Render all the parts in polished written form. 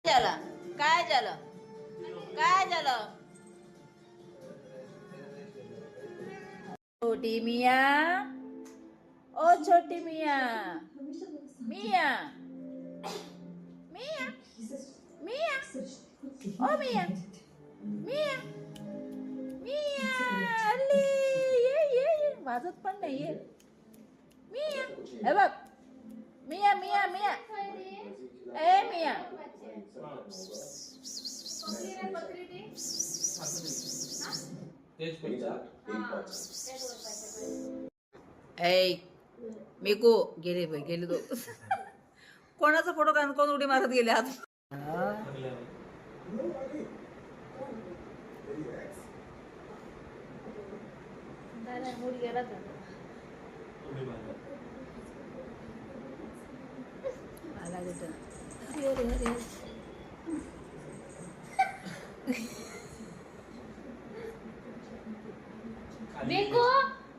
झालं काय झालं काय झालं छोटी मिया ओ छोटी मिया मिया मिया मिया ओ मिया मिया मिया अल्ली ये वाजत पण नाही ये मिया हे बघ मिया मिया मिया ए मिया ए मिकू गेले बाई गेले तो कोणाचा फोटो काढून कोण उडी मारत गेले आत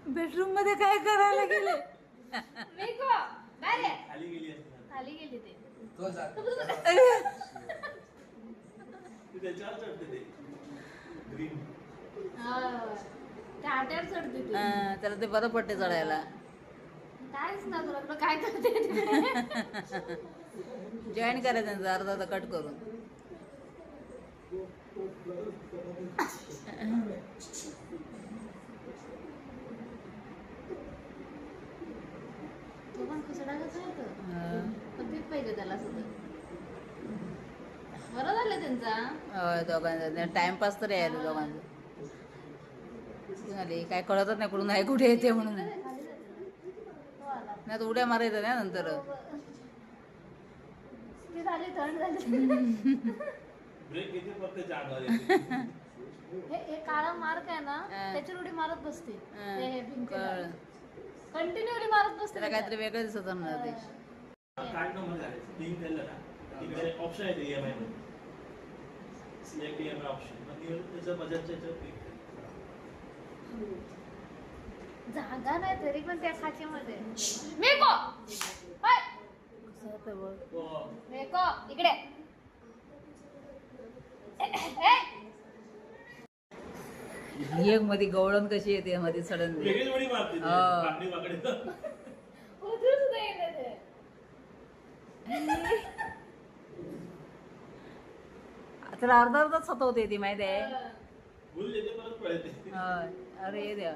बेडरूम मध्ये काय करायला गेले खाली गेली ते त्याला ते बरं पडते चढायला कायच ना तुला काय करते जॉईन करायचं त्यांचा अर्धा कट करून तो पण खसडा कसं होतं पण तेच पाहिजे त्याला सुद्धा बरं झालं त्यांचा दोघांचा टाइमपास तर यायला दोघांचं झाले काय कळतच नाही कुठून आहे कुठे येते म्हणून नाही तर उड्या मारायचं ना नंतर थंड हे काळा मार्क आहे ना त्याच्यावर उडी मारत बसते कंटिन्युअली मारत बसते त्याला काहीतरी वेगळं दिसत असणार ते कार्ड नंबर घालायचा लिंक दिलं ना तिकडे ऑप्शन आहे ईएमआय मध्ये सिलेक्ट ईएमआय ऑप्शन मग त्याचं बजेटच्या याच्यावर क्लिक जागा नाही तरी पण त्या खाचीमध्ये मेको हाय मेको इकडे एक मध्ये गवळण कशी येते मध्ये सडनली वेगळीच उडी मारते बाकडी बाकडी उतरू सुद्धा येते ते त्याला अर्धा अर्धाच सतवते ती माहिती आहे भूल येते परत पळते अरे देवा